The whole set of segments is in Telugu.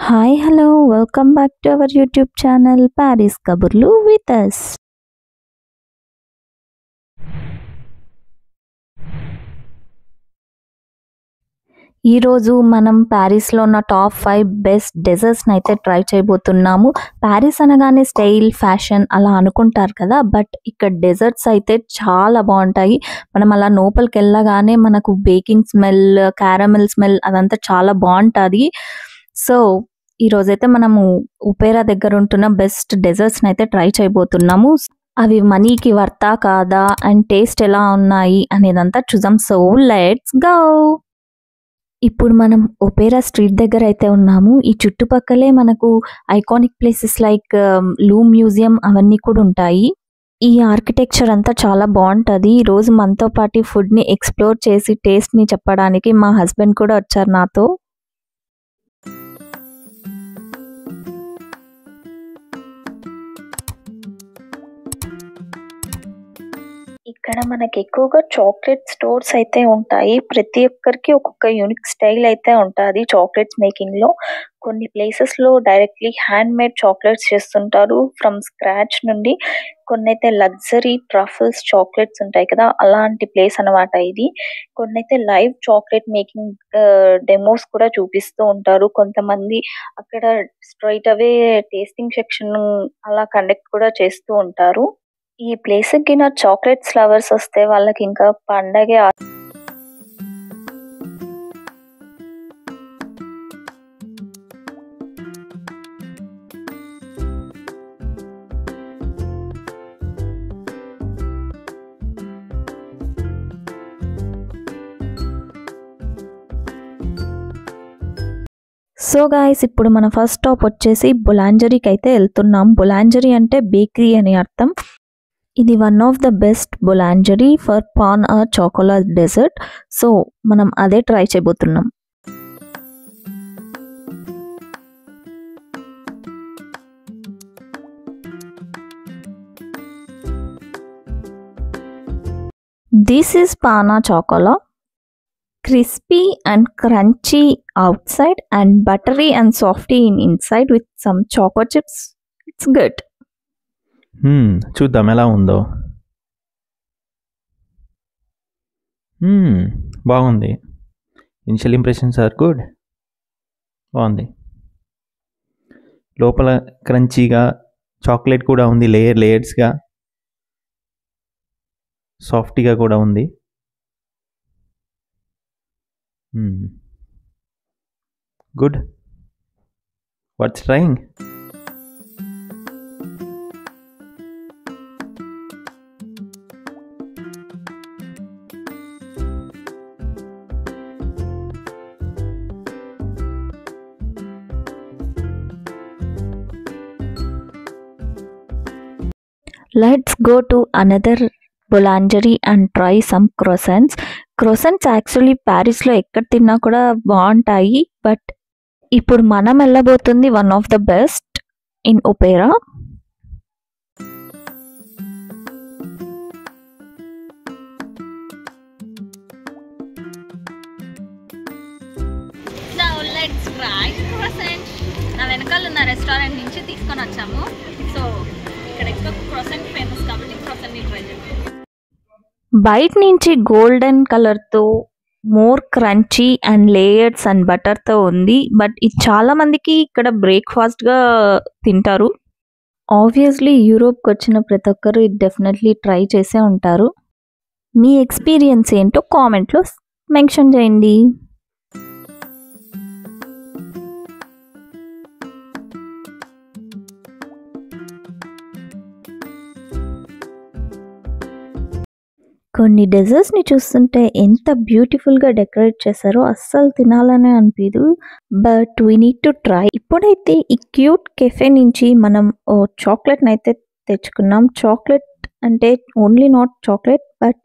Hi, hello, welcome back to our YouTube channel Paris Kaburlu with us. ఈరోజు మనం ప్యారిస్లో ఉన్న టాప్ 5 బెస్ట్ డెజర్ట్స్ని అయితే ట్రై చేయబోతున్నాము. ప్యారిస్ అనగానే స్టైల్ ఫ్యాషన్ అలా అనుకుంటారు కదా, బట్ ఇక్కడ డెజర్ట్స్ అయితే చాలా బాగుంటాయి. మనం అలా లోపలికి వెళ్ళగానే మనకు బేకింగ్ స్మెల్, క్యారమెల్ స్మెల్ అదంతా చాలా బాగుంటుంది. సో ఈరోజైతే మనము ఒపేరా దగ్గర ఉంటున్న బెస్ట్ డెజర్ట్స్ని అయితే ట్రై చేయబోతున్నాము. అవి మనీకి వర్తా కాదా అండ్ టేస్ట్ ఎలా ఉన్నాయి అనేదంతా చూద్దాం. So let's go. ఇప్పుడు మనం ఒపేరా స్ట్రీట్ దగ్గర అయితే ఉన్నాము. ఈ చుట్టుపక్కలే మనకు iconic places like loom museum అవన్నీ కూడా ఉంటాయి. ఈ ఆర్కిటెక్చర్ అంతా చాలా బాగుంటుంది. ఈ రోజు మనతో పాటు ఫుడ్ని ఎక్స్ప్లోర్ చేసి టేస్ట్ని చెప్పడానికి మా హస్బెండ్ కూడా వచ్చారు నాతో. ఇక్కడ మనకి ఎక్కువగా చాక్లెట్ స్టోర్స్ అయితే ఉంటాయి. ప్రతి ఒక్కరికి ఒక్కొక్క యూనిక్ స్టైల్ అయితే ఉంటుంది చాక్లెట్స్ మేకింగ్ లో. కొన్ని ప్లేసెస్ లో డైరెక్ట్లీ హ్యాండ్ మేడ్ చాక్లెట్స్ చేస్తుంటారు ఫ్రమ్ స్క్రాచ్ నుండి. కొన్ని అయితే లగ్జరీ ట్రఫల్స్ చాక్లెట్స్ ఉంటాయి కదా, అలాంటి ప్లేస్ అన్నమాట ఇది. కొన్ని అయితే లైవ్ చాక్లెట్ మేకింగ్ డెమోస్ కూడా చూపిస్తూ ఉంటారు. కొంతమంది అక్కడ స్ట్రైట్ అవే టేస్టింగ్ సెక్షన్ అలా కండక్ట్ కూడా చేస్తూ ఉంటారు. ఈ ప్లేస్ కి నా చాక్లెట్స్ లవర్స్ వస్తే వాళ్ళకి ఇంకా పండగే. సో గాయస్, ఇప్పుడు మన ఫస్ట్ స్టాప్ వచ్చేసి బులాంజరీకి అయితే వెళ్తున్నాం. బులాంజరీ అంటే బేకరీ అని అర్థం. ఇది one of the best boulangerie for pain au chocolat dessert. So మనం అదే ట్రై చేయబోతున్నాం. This is pain au chocolat. Crispy and crunchy outside and buttery and softy in inside with some choco chips. It's good. చూద్దాం ఎలా ఉందో. బాగుంది. Initial impressions are good. బాగుంది. లోపల క్రంచీగా చాక్లెట్ కూడా ఉంది, లేయర్స్గా సాఫ్ట్గా కూడా ఉంది. Good. What's trying? Let's go to another boulangerie and try some croissants. Croissants actually ప్యారిస్లో ఎక్కడ తిన్నా కూడా బాగుంటాయి, బట్ ఇప్పుడు మనం వెళ్ళబోతుంది one of the best in Opera. నా వెనకాల ఉన్న రెస్టారెంట్ నుంచి తీసుకొని వచ్చాము. సో ఇక్కడ ఎక్కువ క్రోసెంట్ ఫేమస్ కాబట్టి క్రోసెంట్ని ట్రై చేద్దాం. బయట నుంచి గోల్డెన్ కలర్తో more crunchy and layers and బటర్తో ఉంది, బట్ ఇది చాలా మందికి ఇక్కడ బ్రేక్ఫాస్ట్గా తింటారు. ఆబ్వియస్లీ యూరోప్కి వచ్చిన ప్రతి ఒక్కరు ఇది డెఫినెట్లీ ట్రై చేసే ఉంటారు. మీ ఎక్స్పీరియన్స్ ఏంటో కామెంట్లో మెన్షన్ చేయండి. కొన్ని డెజర్ట్స్ని చూస్తుంటే ఎంత బ్యూటిఫుల్గా డెకరేట్ చేశారో అస్సలు తినాలనే అనిపించదు, but we need to try. ఇప్పుడైతే ఈ క్యూట్ కెఫే నుంచి మనం చాక్లెట్ని అయితే తెచ్చుకున్నాం. చాక్లెట్ అంటే only not chocolate, but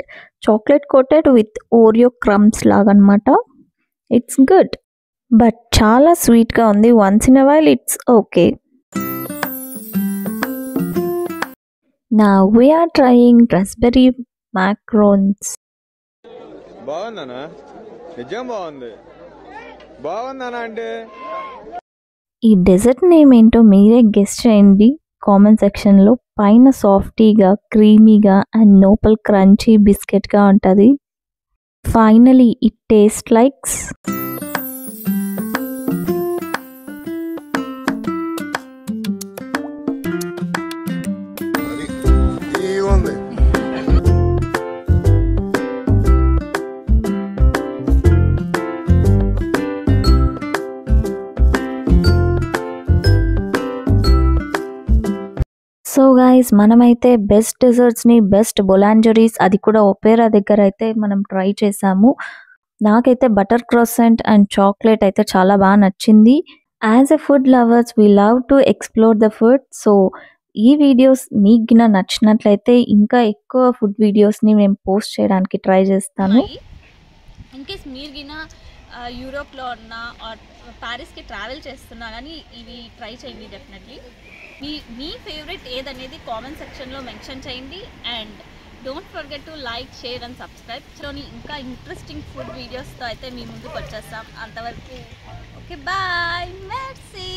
chocolate coated with Oreo crumbs లాగా అనమాట. ఇట్స్ గుడ్, బట్ చాలా స్వీట్గా ఉంది. Once in a while it's okay. Now we are trying raspberry macarons. బాగుందనా? నిజం బాగుంది. బాగుందనా అంటే ఈ డెజర్ట్ నేమ్ ఏంటో మీరే గెస్ చేయండి కామెంట్ సెక్షన్లో. పైన సాఫ్టీగా, క్రీమీగా అండ్ లోపల క్రంచీ బిస్కెట్గా ఉంటుంది. Finally it taste likes so guys, మనమైతే బెస్ట్ డెజర్ట్స్ని, బెస్ట్ బొలాంజరీస్, అది కూడా ఒపేరా దగ్గర అయితే మనం ట్రై చేసాము. నాకైతే బటర్ క్రోసెంట్ అండ్ చాక్లెట్ అయితే చాలా బాగా నచ్చింది. As a food lovers we love to explore the food. So ఈ వీడియోస్ మీకు గిన నచ్చినట్లయితే ఇంకా ఎక్కువ ఫుడ్ వీడియోస్ని నేను పోస్ట్ చేయడానికి ట్రై చేస్తాను. ఇన్ కేస్ మీరు గిన యూరోప్లో ఉన్న ప్యారిస్కి ట్రావెల్ చేస్తున్నా కానీ ఇవి ట్రై చేయండి డెఫినెట్లీ. మీ ఫేవరెట్ ఏదనేది కామెంట్ సెక్షన్లో మెన్షన్ చేయండి. And don't forget to like, share and subscribe. లోని ఇంకా ఇంట్రెస్టింగ్ ఫుడ్ వీడియోస్తో అయితే మీ ముందుకు వచ్చేస్తాం. అంతవరకు ఓకే, బాయ్, మెర్సీ.